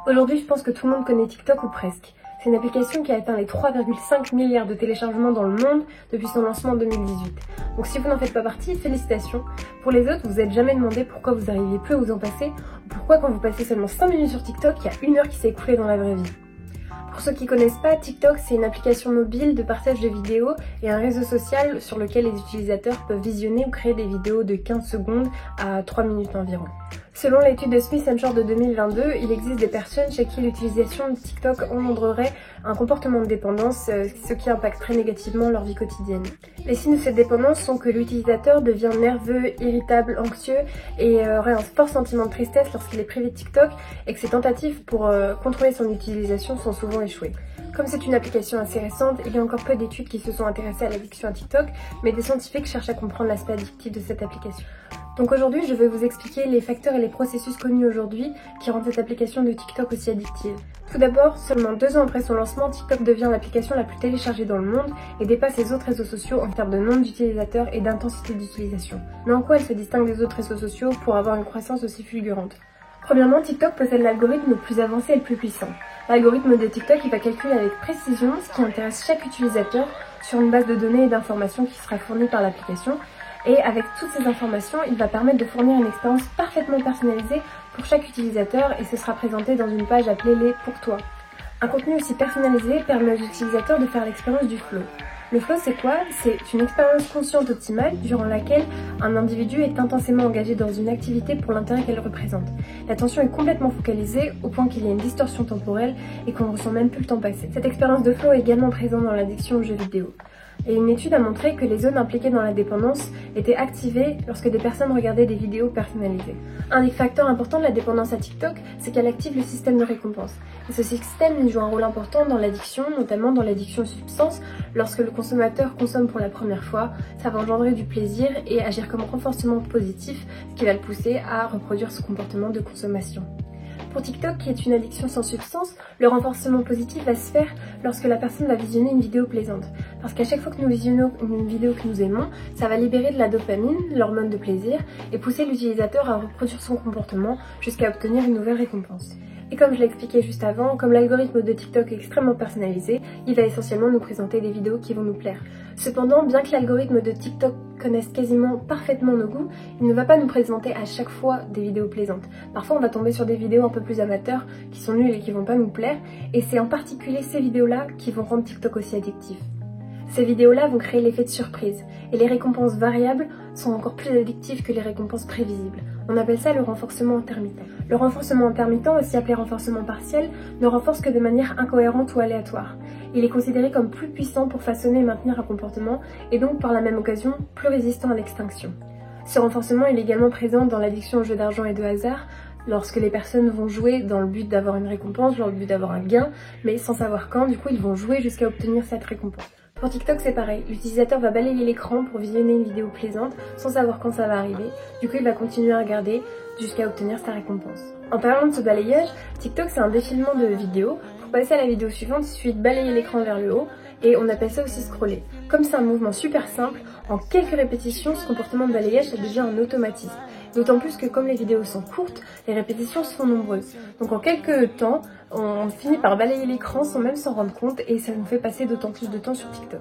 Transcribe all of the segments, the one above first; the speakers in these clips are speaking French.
Aujourd'hui, je pense que tout le monde connaît TikTok ou presque. C'est une application qui a atteint les 3,5 milliards de téléchargements dans le monde depuis son lancement en 2018. Donc si vous n'en faites pas partie, félicitations. Pour les autres, vous vous êtes jamais demandé pourquoi vous n'arriviez plus à vous en passer, ou pourquoi quand vous passez seulement 5 minutes sur TikTok, il y a 1 heure qui s'est écoulée dans la vraie vie. Pour ceux qui connaissent pas, TikTok c'est une application mobile de partage de vidéos et un réseau social sur lequel les utilisateurs peuvent visionner ou créer des vidéos de 15 secondes à 3 minutes environ. Selon l'étude de Smith & Shore de 2022, il existe des personnes chez qui l'utilisation de TikTok engendrerait un comportement de dépendance, ce qui impacterait négativement leur vie quotidienne. Les signes de cette dépendance sont que l'utilisateur devient nerveux, irritable, anxieux et aurait un fort sentiment de tristesse lorsqu'il est privé de TikTok et que ses tentatives pour contrôler son utilisation sont souvent échouées. Comme c'est une application assez récente, il y a encore peu d'études qui se sont intéressées à l'addiction à TikTok, mais des scientifiques cherchent à comprendre l'aspect addictif de cette application. Donc aujourd'hui, je vais vous expliquer les facteurs et les processus connus aujourd'hui qui rendent cette application de TikTok aussi addictive. Tout d'abord, seulement 2 ans après son lancement, TikTok devient l'application la plus téléchargée dans le monde et dépasse les autres réseaux sociaux en termes de nombre d'utilisateurs et d'intensité d'utilisation. Mais en quoi elle se distingue des autres réseaux sociaux pour avoir une croissance aussi fulgurante ? Premièrement, TikTok possède l'algorithme le plus avancé et le plus puissant. L'algorithme de TikTok, il va calculer avec précision ce qui intéresse chaque utilisateur sur une base de données et d'informations qui sera fournie par l'application. Et avec toutes ces informations, il va permettre de fournir une expérience parfaitement personnalisée pour chaque utilisateur et ce sera présenté dans une page appelée les Pour toi. Un contenu aussi personnalisé permet aux utilisateurs de faire l'expérience du flow. Le flow, c'est quoi? C'est une expérience consciente optimale durant laquelle un individu est intensément engagé dans une activité pour l'intérêt qu'elle représente. L'attention est complètement focalisée au point qu'il y a une distorsion temporelle et qu'on ne ressent même plus le temps passer. Cette expérience de flow est également présente dans l'addiction aux jeux vidéo. Et une étude a montré que les zones impliquées dans la dépendance étaient activées lorsque des personnes regardaient des vidéos personnalisées. Un des facteurs importants de la dépendance à TikTok, c'est qu'elle active le système de récompense. Et ce système il joue un rôle important dans l'addiction, notamment dans l'addiction aux substances. Lorsque le consommateur consomme pour la première fois, ça va engendrer du plaisir et agir comme renforcement positif, ce qui va le pousser à reproduire ce comportement de consommation. Pour TikTok, qui est une addiction sans substance, le renforcement positif va se faire lorsque la personne va visionner une vidéo plaisante. Parce qu'à chaque fois que nous visionnons une vidéo que nous aimons, ça va libérer de la dopamine, l'hormone de plaisir, et pousser l'utilisateur à reproduire son comportement jusqu'à obtenir une nouvelle récompense. Et comme je l'ai expliqué juste avant, comme l'algorithme de TikTok est extrêmement personnalisé, il va essentiellement nous présenter des vidéos qui vont nous plaire. Cependant, bien que l'algorithme de TikTok connaisse quasiment parfaitement nos goûts, il ne va pas nous présenter à chaque fois des vidéos plaisantes. Parfois, on va tomber sur des vidéos un peu plus amateurs, qui sont nulles et qui vont pas nous plaire, et c'est en particulier ces vidéos-là qui vont rendre TikTok aussi addictif. Ces vidéos-là vont créer l'effet de surprise, et les récompenses variables sont encore plus addictives que les récompenses prévisibles. On appelle ça le renforcement intermittent. Le renforcement intermittent, aussi appelé renforcement partiel, ne renforce que de manière incohérente ou aléatoire. Il est considéré comme plus puissant pour façonner et maintenir un comportement, et donc par la même occasion, plus résistant à l'extinction. Ce renforcement est également présent dans l'addiction aux jeux d'argent et de hasard, lorsque les personnes vont jouer dans le but d'avoir une récompense, dans le but d'avoir un gain, mais sans savoir quand, du coup ils vont jouer jusqu'à obtenir cette récompense. Pour TikTok, c'est pareil. L'utilisateur va balayer l'écran pour visionner une vidéo plaisante sans savoir quand ça va arriver. Du coup, il va continuer à regarder jusqu'à obtenir sa récompense. En parlant de ce balayage, TikTok, c'est un défilement de vidéos. Pour passer à la vidéo suivante, il suffit de balayer l'écran vers le haut et on appelle ça aussi scroller. Comme c'est un mouvement super simple, en quelques répétitions, ce comportement de balayage, ça devient un automatisme. D'autant plus que comme les vidéos sont courtes, les répétitions sont nombreuses. Donc en quelques temps, on finit par balayer l'écran sans même s'en rendre compte et ça nous fait passer d'autant plus de temps sur TikTok.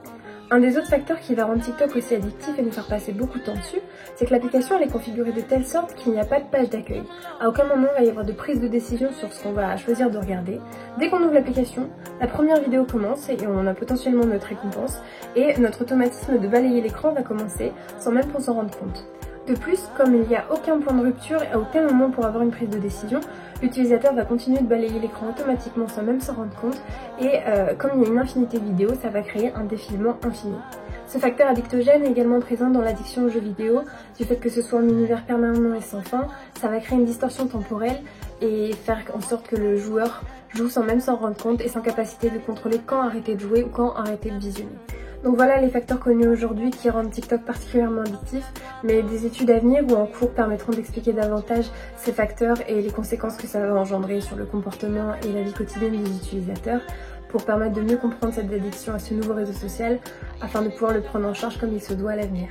Un des autres facteurs qui va rendre TikTok aussi addictif et nous faire passer beaucoup de temps dessus, c'est que l'application elle est configurée de telle sorte qu'il n'y a pas de page d'accueil. À aucun moment il va y avoir de prise de décision sur ce qu'on va choisir de regarder. Dès qu'on ouvre l'application, la première vidéo commence et on a potentiellement notre récompense et notre automatisme de balayer l'écran va commencer sans même qu'on s'en rende compte. De plus, comme il n'y a aucun point de rupture et à aucun moment pour avoir une prise de décision, l'utilisateur va continuer de balayer l'écran automatiquement sans même s'en rendre compte et comme il y a une infinité de vidéos, ça va créer un défilement infini. Ce facteur addictogène est également présent dans l'addiction aux jeux vidéo, du fait que ce soit un univers permanent et sans fin, ça va créer une distorsion temporelle et faire en sorte que le joueur joue sans même s'en rendre compte et sans capacité de contrôler quand arrêter de jouer ou quand arrêter de visionner. Donc voilà les facteurs connus aujourd'hui qui rendent TikTok particulièrement addictif, mais des études à venir ou en cours permettront d'expliquer davantage ces facteurs et les conséquences que ça va engendrer sur le comportement et la vie quotidienne des utilisateurs pour permettre de mieux comprendre cette addiction à ce nouveau réseau social afin de pouvoir le prendre en charge comme il se doit à l'avenir.